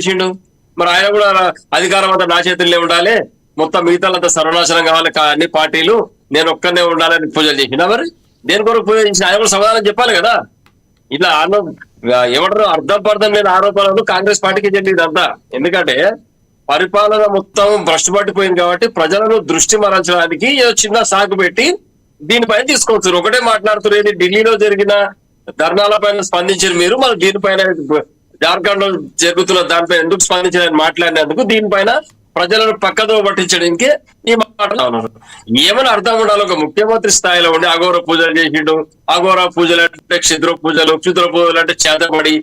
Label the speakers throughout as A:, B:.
A: చేసిండు? మరి ఆయన కూడా అధికారం అంతా నా చేతుల్లో ఉండాలి, మొత్తం మిగతాలంతా సర్వనాశనం కావాలి అన్ని పార్టీలు, నేను ఒక్కనే ఉండాలని పూజలు చేసిండా? మరి దేని కొరకు పూజ చేసిన ఆయన కూడా సమాధానం చెప్పాలి కదా. ఇట్లా ఏమంటారు అర్థం పర్థం లేని ఆరోపణలు కాంగ్రెస్ పార్టీకి చెందింది అంతా. ఎందుకంటే పరిపాలన మొత్తం భ్రష్టు పట్టిపోయింది కాబట్టి ప్రజలను దృష్టి మరల్చడానికి చిన్న సాగు పెట్టి దీనిపైన తీసుకోవచ్చు. ఒకటే మాట్లాడుతున్నారు, ఢిల్లీలో జరిగిన ధర్నాల పైన స్పందించారు మీరు, మరి దీనిపైన జార్ఖండ్ లో జరుగుతున్న దానిపైన ఎందుకు స్పందించారని మాట్లాడినందుకు దీనిపైన ప్రజలను పక్కదో పట్టించడానికి ఈ మాటలు ఉన్నారు. ఏమైనా అర్థం ఉండాలి. ఒక ముఖ్యమంత్రి స్థాయిలో ఉండి అఘోర పూజలు చేసిండు. అఘోర పూజలు అంటే క్షుద్ర పూజలు అంటే చేతబడి,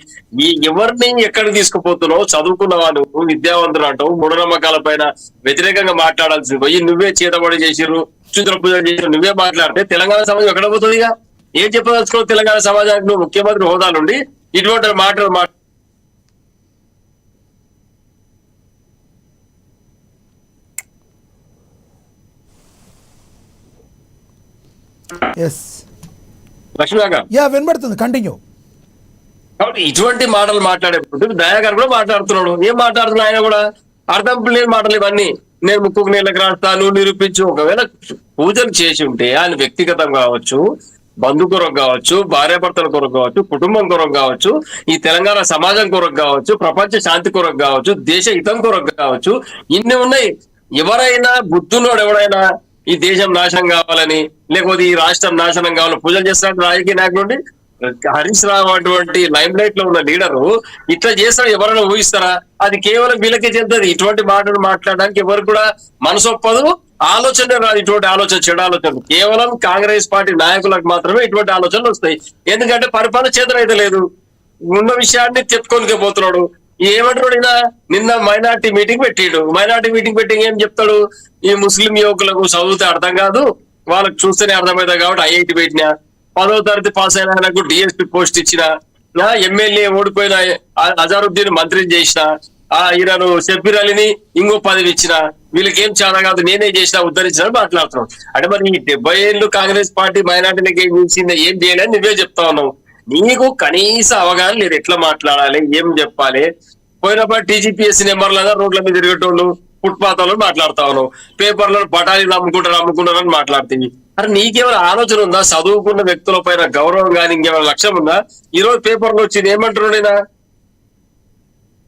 A: ఈ ఎవరిని ఎక్కడికి తీసుకుపోతున్నావు? చదువుకున్నవా నువ్వు, విద్యావంతులు అంటావు, మూఢనమ్మకాల పైన వ్యతిరేకంగా మాట్లాడాల్సి పోయి నువ్వే చేతబడి చేసిర్రు, క్షుద్ర పూజలు చేసిర్రు, నువ్వే మాట్లాడితే తెలంగాణ సమాజం ఎక్కడ పోతుంది? ఇక ఏం చెప్పదలుచుకో తెలంగాణ సమాజానికి నువ్వు ముఖ్యమంత్రి హోదా నుండి ఇటువంటి మాటలు
B: వినబడుతుంది, కంటిన్యూ.
A: కాబట్టి ఇటువంటి మాటలు మాట్లాడేప్పుడు దయాగారు కూడా మాట్లాడుతున్నాడు. ఏం మాట్లాడుతున్నా ఆయన కూడా అర్థం లేని మాటలు ఇవన్నీ. నేను ముక్కుకు నీళ్ళకి రాస్తాను నిరూపించు. ఒకవేళ పూజలు చేసి ఉంటే ఆయన వ్యక్తిగతం కావచ్చు, బంధు కొరకు కావచ్చు, భార్యాభర్తల కొరకు కావచ్చు, కుటుంబం కొరకు కావచ్చు, ఈ తెలంగాణ సమాజం కొరకు కావచ్చు, ప్రపంచ శాంతి కొరకు కావచ్చు, దేశ హితం కొరకు కావచ్చు, ఇన్ని ఉన్నాయి. ఎవరైనా బుద్ధున్నోడు ఎవడైనా ఈ దేశం నాశనం కావాలని లేకపోతే ఈ రాష్ట్రం నాశనం కావాలని పూజలు చేస్తాడు రాజకీయ నాయకుడి? హరీష్ రావు అటువంటి లైమ్ లైట్ లో ఉన్న లీడరు ఇట్లా చేస్తాడు ఎవరైనా ఊహిస్తారా? అది కేవలం వీళ్ళకే చెందుతుంది. ఇటువంటి మాటలు మాట్లాడడానికి ఎవరు కూడా మనసొప్పదు, ఆలోచన రాదు. ఇటువంటి ఆలోచన చెడు ఆలోచనలు కేవలం కాంగ్రెస్ పార్టీ నాయకులకు మాత్రమే ఇటువంటి ఆలోచనలు వస్తాయి. ఎందుకంటే పరిపాలన చేతనైతే లేదు, ఉన్న విషయాన్ని చెప్పుకోనికే పోతున్నాడు. ఏమంటాడు నిన్న మైనార్టీ మీటింగ్ పెట్టాడు. మైనార్టీ మీటింగ్ పెట్టి ఏం చెప్తాడు? ఈ ముస్లిం యువకులకు చదివితే అర్థం కాదు, వాళ్ళకి చూస్తేనే అర్థమవుతుంది కాబట్టి ఐఐటి పెట్టినా, 10వ తరగతి పాస్ అయిన ఆయనకు డిఎస్పీ పోస్ట్ ఇచ్చిన, ఎమ్మెల్యే ఓడిపోయిన అజారుద్దీన్ మంత్రిని చేసిన, ఈయనను షబ్బీర్ అలీని ఇంకో పదవి ఇచ్చిన, వీళ్ళకి ఏం చాలా కాదు నేనే చేసినా ఉద్ధరించిన మాట్లాడుతున్నాడు. అంటే మరి ఈ 70 ఏళ్ళు కాంగ్రెస్ పార్టీ మైనార్టీలకు ఏం చేసింది, ఏం చేయలేని నువ్వే చెప్తా ఉన్నావు. నీకు కనీస అవగాహన లేదు, ఎట్లా మాట్లాడాలి, ఏం చెప్పాలి. పోయినప్పుడు టీజీపీఎస్సీ నెంబర్లుగా రోడ్ల మీద తిరిగేటోళ్ళు, ఫుట్పాత్ లో మాట్లాడుతా ఉన్నావు, పేపర్లో బఠానీలు అమ్ముకుంటారని మాట్లాడుతుంది. అరే నీకేమైనా ఆలోచన ఉందా? చదువుకున్న వ్యక్తుల పైన గౌరవం కానీ ఇంకేమైనా లక్ష్యం ఉందా? ఈ రోజు పేపర్లో వచ్చింది ఏమంటున్నాడు,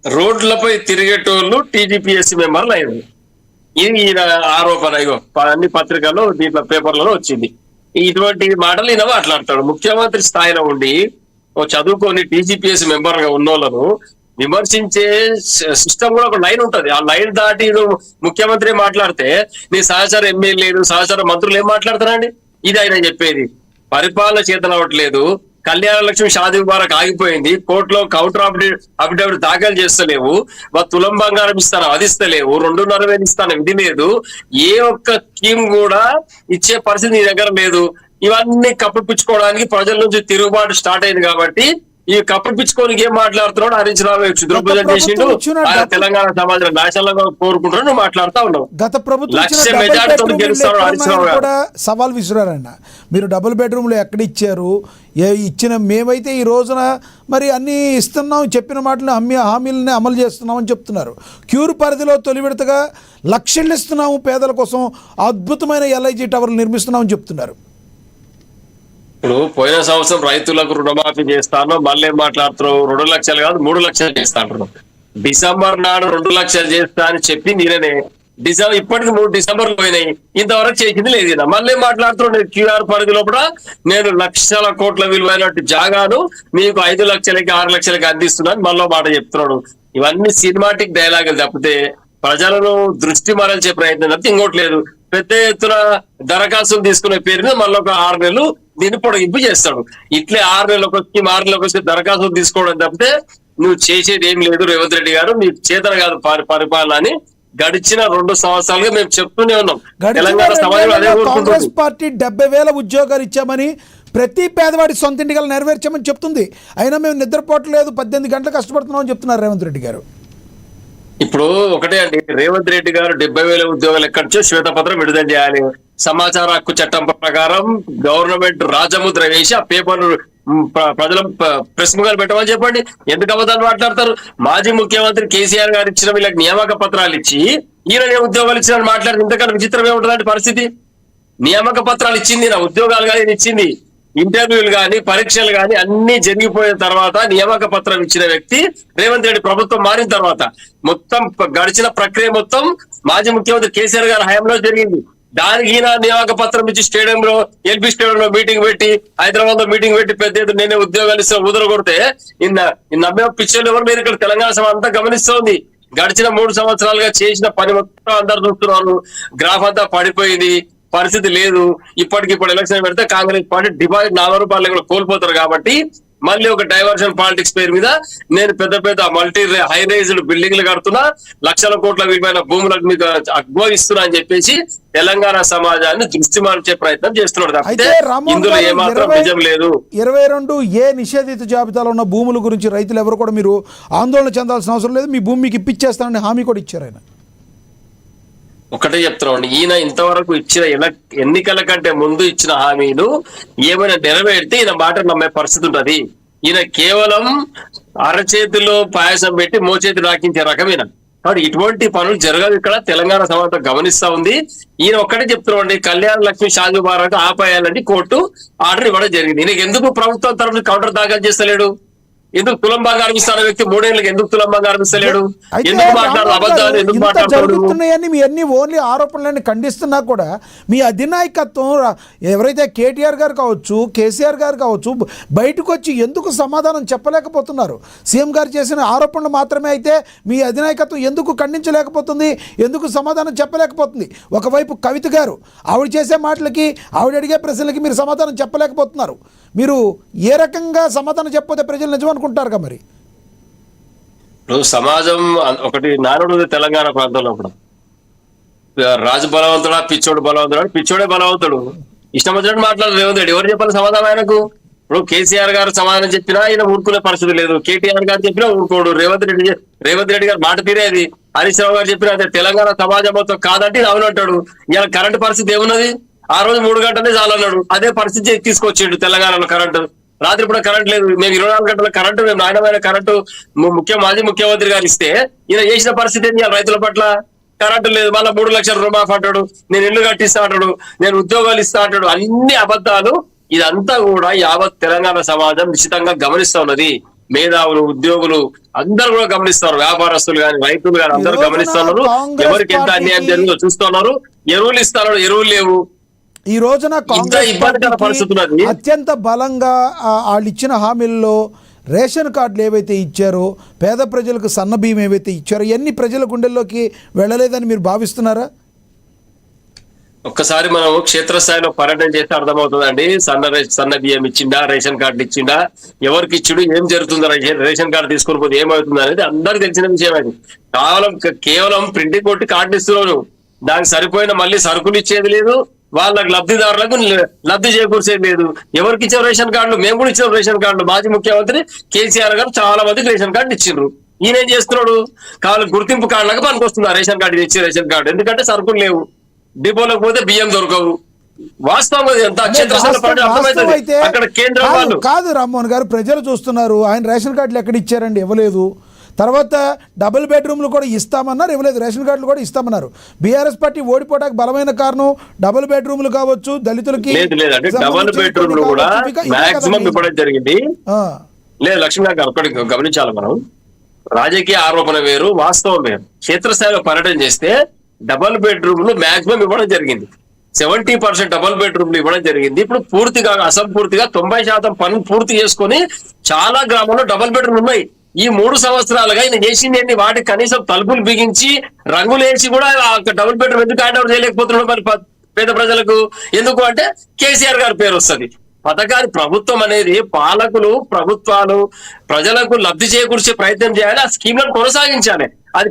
A: రోడ్లపై తిరిగేటోళ్ళు టీజీపీఎస్సీ మెంబర్లు అయింది. ఇది ఈయన ఆరోపణ. ఇగో అన్ని పత్రికల్లో దీంట్లో పేపర్లలో వచ్చింది. ఇటువంటి మాటలు ఈయన మాట్లాడతాడు. ముఖ్యమంత్రి స్థాయిలో ఉండి ఓ చదువుకొని టీజీపీఎస్సీ మెంబర్ గా ఉన్నోళ్ళను విమర్శించే సిస్టమ్ కూడా ఒక లైన్ ఉంటది. ఆ లైన్ దాటి ముఖ్యమంత్రి మాట్లాడితే నీ సహచర ఎమ్మెల్యేలు సహచర మంత్రులు ఏం మాట్లాడతారండి? ఇది ఆయన చెప్పేది. పరిపాలన చేతనవ్వట్లేదు, కళ్యాణ లక్ష్మి షాదీ ముబారక్ ఆగిపోయింది, కోర్టులో కౌంటర్ అఫిడవిట్ దాఖలు చేస్తలేవు, తులం బంగారం ఇస్తాను అది ఇస్తలేవు, 2.5 ఇస్తాను ఇది లేదు, ఏ ఒక్క స్కీమ్ కూడా ఇచ్చే పరిస్థితి నీ దగ్గర లేదు. ఇవన్నీ కప్పిపుచ్చుకోవడానికి ప్రజల నుంచి తిరుగుబాటు స్టార్ట్ అయింది కాబట్టి ఈ కప్పిపుచ్చుకోనికి ఏం మాట్లాడుతున్నాడు హరీష్ రావు? క్షుద్ర పూజలు చేసిండు, తెలంగాణ సమాజం నాశనంగా కోరుకుంటున్నాడు, నువ్వు మాట్లాడుతా ఉన్నావు.
B: గత ప్రభుత్వం సవాల్ విసిరారన్న, మీరు డబుల్ బెడ్రూమ్లు ఎక్కడ ఇచ్చారు, ఇచ్చిన మేమైతే ఈ రోజున మరి అన్ని ఇస్తున్నాం, చెప్పిన మాటలు హామీలని అమలు చేస్తున్నామని చెప్తున్నారు. క్యూర్ పరిధిలో తొలి విడతగా లక్షలు ఇస్తున్నాము పేదల కోసం, అద్భుతమైన ఎల్ఐజీ టవర్లు నిర్మిస్తున్నామని చెప్తున్నారు.
A: ఇప్పుడు పోయిన సంవత్సరం రైతులకు రుణమాఫీ చేస్తాను, మళ్ళీ ఏం మాట్లాడుతున్నావు? 2 లక్షలు కాదు 3 లక్షలు చేస్తాను. డిసెంబర్ నాడు 2 లక్షలు చేస్తా అని చెప్పి నేనే ఇప్పటికి 3 డిసెంబర్లు పోయినాయి, ఇంతవరకు చేసింది లేదు. మళ్ళీ మాట్లాడుతున్నాడు క్యూఆర్ పరిధి లోపల నేను లక్షల కోట్ల విలువైనట్టు జాగాను మీకు 5 లక్షలకి 6 లక్షలకి అందిస్తున్నాను మళ్ళీ మాట చెప్తున్నాడు. ఇవన్నీ సినిమాటిక్ డైలాగులు తప్పితే ప్రజలను దృష్టి మరల్చే ప్రయత్నం తప్పితే ఇంకోట్లేదు. పెద్ద ఎత్తున దరఖాస్తులు తీసుకునే పేరు మీద మళ్ళీ ఒక 6 నెలలు దీన్ని పొడిగింపు చేస్తాడు. ఇట్లే 6 నెలలకు వచ్చి 6 నెలలకు వచ్చి దరఖాస్తులు తీసుకోవడం తప్పితే నువ్వు చేసేది ఏం లేదు. రేవంత్ రెడ్డి గారు మీకు చేతన కాదు పరిపాలన అని గడిచిన 2 సంవత్సరాలుగా మేము చెప్తూనే ఉన్నాం. తెలంగాణ సమాజంలో
B: కాంగ్రెస్ పార్టీ 70,000 ఉద్యోగాలు ఇచ్చామని, ప్రతి పేదవాడి సొంత ఇంటికలు నెరవేర్చామని చెప్తుంది. అయినా మేము నిద్రపోవట్లేదు, 18 గంటలు కష్టపడుతున్నాం అని చెప్తున్నారు రేవంత్ రెడ్డి గారు.
A: ఇప్పుడు ఒకటే అండి, రేవంత్ రెడ్డి గారు 70,000 ఉద్యోగాలు ఎక్కడిచో శ్వేతపత్రం విడుదల చేయాలి. సమాచార హక్కు చట్టం ప్రకారం గవర్నమెంట్ రాజముద్ర వేసి ఆ పేపర్ ప్రజల ప్రెస్ ముఖాలు పెట్టమని చెప్పండి. ఎందుకు అబద్ధాలు మాట్లాడతారు? మాజీ ముఖ్యమంత్రి కేసీఆర్ గారు ఇచ్చిన వీళ్ళకి నియామక పత్రాలు ఇచ్చి ఈయన ఉద్యోగాలు ఇచ్చిన మాట్లాడితే ఇంతకన్నా విచిత్రం ఏముంటుందండి పరిస్థితి? నియామక పత్రాలు ఇచ్చింది, నా ఉద్యోగాలు కానీ ఇచ్చింది, ఇంటర్వ్యూలు గాని పరీక్షలు గాని అన్ని జరిగిపోయిన తర్వాత నియామక పత్రం ఇచ్చిన వ్యక్తి రేవంత్ రెడ్డి ప్రభుత్వం మారిన తర్వాత మొత్తం గడిచిన ప్రక్రియ మొత్తం మాజీ ముఖ్యమంత్రి కేసీఆర్ గారి హయాంలో జరిగింది. దానికి ఈయన నియామక పత్రం ఇచ్చి స్టేడియంలో ఎల్బీ స్టేడియంలో మీటింగ్ పెట్టి హైదరాబాద్ లో మీటింగ్ పెట్టి పెద్ద ఎత్తున నేనే ఉద్యోగాలు ఇస్తున్న ఉదర కొడితే నమ్మే పిచ్చర్లు ఎవరు లేరు. ఇక్కడ తెలంగాణ సభ అంతా గమనిస్తోంది. గడిచిన 3 సంవత్సరాలుగా చేసిన పని మొత్తం అందరు చూస్తున్నారు. గ్రాఫ్ అంతా పడిపోయింది, పరిస్థితి లేదు. ఇప్పటికిప్పుడు ఎలక్షన్ పెడితే కాంగ్రెస్ పార్టీ డిపాజిట్ 4 రూపాయలు కూడా కోల్పోతారు. కాబట్టి మళ్ళీ ఒక డైవర్షన్ పాలిటిక్స్ పేరు మీద నేను పెద్ద పెద్ద మల్టీ హై రైజ్డ్ బిల్డింగ్లు కడుతున్నా, లక్షల కోట్ల విలువైన భూములకు మీద అగ్వహిస్తున్నా అని చెప్పేసి తెలంగాణ సమాజాన్ని దృష్టి మార్చే ప్రయత్నం చేస్తున్నాడు. తప్పితే ఇందులో ఏమాత్రం నిజం లేదు.
B: 22A నిషేధిత జాబితాలో ఉన్న భూముల గురించి రైతులు ఎవరు కూడా మీరు ఆందోళన చెందాల్సిన అవసరం లేదు, మీ భూమి మీకు ఇప్పించేస్తానని హామీ కూడా ఇచ్చారు ఆయన.
A: ఒకటే చెప్తున్నాండి, ఈయన ఇంతవరకు ఇచ్చిన ఎన్నికల కంటే ముందు ఇచ్చిన హామీలు ఏమైనా నెరవేరితే ఈయన మాట నమ్మే పరిస్థితి ఉంటది. ఈయన కేవలం అరచేతిలో పాయసం పెట్టి మోచేతి రాకించే రకమైన. కాబట్టి ఇటువంటి పనులు జరగదు. ఇక్కడ తెలంగాణ సమాజం గమనిస్తా ఉంది. ఈయన ఒక్కటే చెప్తున్నాండి, కళ్యాణ లక్ష్మి షాదీ ముబారక్ ఆపేయాలని కోర్టు ఆర్డర్ ఇవ్వడం జరిగింది. ఈయనకి ఎందుకు ప్రభుత్వం తరఫున కౌంటర్ దాఖలు చేస్తలేడు? ఎందుకు తులం బంగారం ఇస్తున్న వ్యక్తి 3 ఏళ్ళకి ఎందుకు తులం బంగారం ఇస్తలేడు? ఎందుకు మాట్లాడు అబద్ధాలు? ఎందుకు
B: జరుగుతున్నాయని మీ అన్ని ఓన్లీ ఆరోపణలని ఖండిస్తున్నా కూడా మీ అధినాయకత్వం ఎవరైతే కేటీఆర్ గారు కావచ్చు, కేసీఆర్ గారు కావచ్చు, బయటకు వచ్చి ఎందుకు సమాధానం చెప్పలేకపోతున్నారు? సీఎం గారు చేసిన ఆరోపణలు మాత్రమే అయితే మీ అధినాయకత్వం ఎందుకు ఖండించలేకపోతుంది? ఎందుకు సమాధానం చెప్పలేకపోతుంది? ఒకవైపు కవిత గారు ఆవిడ చేసే మాటలకి, ఆవిడ అడిగే ప్రశ్నలకి మీరు సమాధానం చెప్పలేకపోతున్నారు. మీరు ఏ రకంగా సమాధానం చెప్పకపోతే ప్రజలు నిజం అనుకుంటారుగా? మరి
A: సమాజం ఒకటి నానుడు తెలంగాణ ప్రాంతంలో కూడా రాజు బలవంతుడా, పిచ్చోడు బలవంతుడా? పిచ్చోడే బలవంతుడు. ఇష్టం వచ్చినట్టు మాట్లాడదు రేవంత్ రెడ్డి. ఎవరు చెప్పాలి సమాధానం ఆయనకు? ఇప్పుడు కేసీఆర్ గారు సమాధానం చెప్పినా ఈయన ఊరుకునే పరిస్థితి లేదు. కేటీఆర్ గారు చెప్పినా ఊరుకోడు. రేవంత్ రెడ్డి గారు మాట తీరేది. హరీష్ రావు గారు చెప్పినా అదే తెలంగాణ సమాజం మొత్తం కాదంటే అవునంటాడు. ఇలా కరెంటు పరిస్థితి ఏమున్నది? ఆ రోజు 3 గంటలే చాలన్నాడు. అదే పరిస్థితి తీసుకొచ్చిండు. తెలంగాణలో కరెంటు రాత్రి కూడా కరెంట్ లేదు. మేము 24 గంటల కరెంటు, మేము నాణ్యమైన కరెంటు మాజీ ముఖ్యమంత్రి గారు ఇస్తే ఈయన చేసిన పరిస్థితి ఏంటి? రైతుల పట్ల కరెంటు లేదు, మళ్ళీ 3 లక్షల రుణమాఫీ అంటాడు, నేను ఇల్లు కట్టిస్తా అంటాడు, నేను ఉద్యోగాలు ఇస్తా అంటాడు. అన్ని అబద్ధాలు. ఇదంతా కూడా యావత్ తెలంగాణ సమాజం నిశ్చితంగా గమనిస్తా ఉన్నది. మేధావులు, ఉద్యోగులు అందరూ కూడా గమనిస్తున్నారు. వ్యాపారస్తులు గాని, రైతులు గాని అందరూ గమనిస్తున్నారు. ఎవరికి ఎంత అన్యాయం జరిగిందో చూస్తున్నారు. ఎరువులు ఇస్తున్నారు, ఎరువులు లేవు.
B: ఈ రోజున కాంగ్రెస్ అత్యంత బలంగా వాళ్ళు ఇచ్చిన హామీల్లో రేషన్ కార్డులు ఏవైతే ఇచ్చారో, పేద ప్రజలకు సన్న బియ్యం ఏవైతే ఇచ్చారో, ఎన్ని ప్రజల గుండెల్లోకి వెళ్ళలేదని మీరు భావిస్తున్నారా?
A: ఒక్కసారి మనం క్షేత్రస్థాయిలో పర్యటన చేస్తే అర్థమవుతుందండి. సన్న బియ్యం ఇచ్చిండా, రేషన్ కార్డు ఇచ్చిండా, ఎవరికి ఇచ్చుడు, ఏం జరుగుతుందో, రేషన్ కార్డు తీసుకొని పోతే ఏమవుతుంది అనేది అందరికి తెలిసిన విషయం. అది కేవలం ప్రింటింగ్ కొట్టి కార్డు ఇస్తున్నాను, దానికి సరిపోయిన మళ్ళీ సరుకులు ఇచ్చేది లేదు, వాళ్ళకి లబ్ధిదారులకు లబ్ధి చేకూర్చేది లేదు. ఎవరికి ఇచ్చారు రేషన్ కార్డులు? మేము కూడా ఇచ్చాం రేషన్ కార్డులు. మాజీ ముఖ్యమంత్రి కేసీఆర్ గారు చాలా మందికి రేషన్ కార్డు ఇచ్చిండ్రు. ఈయన ఏం చేస్తున్నాడు? కావాలి గుర్తింపు కార్డులకు పనికొస్తుంది ఆ రేషన్ కార్డు ఇచ్చే రేషన్ కార్డు. ఎందుకంటే సరుకులు లేవు, డిపోలకు పోతే బియ్యం దొరకవు. వాస్తవం ఎంత అక్కడ కేంద్రం వాళ్ళు
B: కాదు. రామ్మోహన్ గారు, ప్రజలు చూస్తున్నారు. ఆయన రేషన్ కార్డులు ఎక్కడ ఇచ్చారండి? ఇవ్వలేదు. తర్వాత డబుల్ బెడ్రూమ్లు కూడా ఇస్తామన్నారు, ఇవ్వలేదు. రేషన్ కార్డులు కూడా ఇస్తామన్నారు. బీఆర్ఎస్ పార్టీ ఓడిపోవడానికి బలమైన కారణం డబుల్ బెడ్రూమ్లు కావచ్చు, దళితులకి
A: డబుల్ బెడ్రూమ్లు కూడా మాక్సిమం ఇవ్వడం జరిగింది. లేదు లక్ష్మీ గారు, ఒక్కటి గమనించాలి మనం. రాజకీయ ఆరోపణ వేరు, వాస్తవం వేరు. క్షేత్రస్థాయిలో పర్యటన చేస్తే డబుల్ బెడ్రూమ్లు మాక్సిమం ఇవ్వడం జరిగింది. 70% డబుల్ బెడ్రూమ్లు ఇవ్వడం జరిగింది. ఇప్పుడు పూర్తిగా అసంపూర్తిగా 90% పనులు పూర్తి చేసుకొని చాలా గ్రామాల్లో డబుల్ బెడ్రూమ్లు ఉన్నాయి. ఈ 3 సంవత్సరాలుగా ఈయన చేసింది వాటికి కనీసం తలుపులు బిగించి రంగులు వేసి కూడా డబుల్ బెడ్రూమ్ ఎందుకు హ్యాండ్ ఓవర్ చేయలేకపోతున్నాడు మరి పేద ప్రజలకు? ఎందుకు అంటే కేసీఆర్ గారి పేరు వస్తుంది. పథకాన్ని ప్రభుత్వం అనేది పాలకులు, ప్రభుత్వాలు ప్రజలకు లబ్ధి చేకూర్చే ప్రయత్నం చేయాలి, ఆ స్కీమ్లను కొనసాగించాలి. అది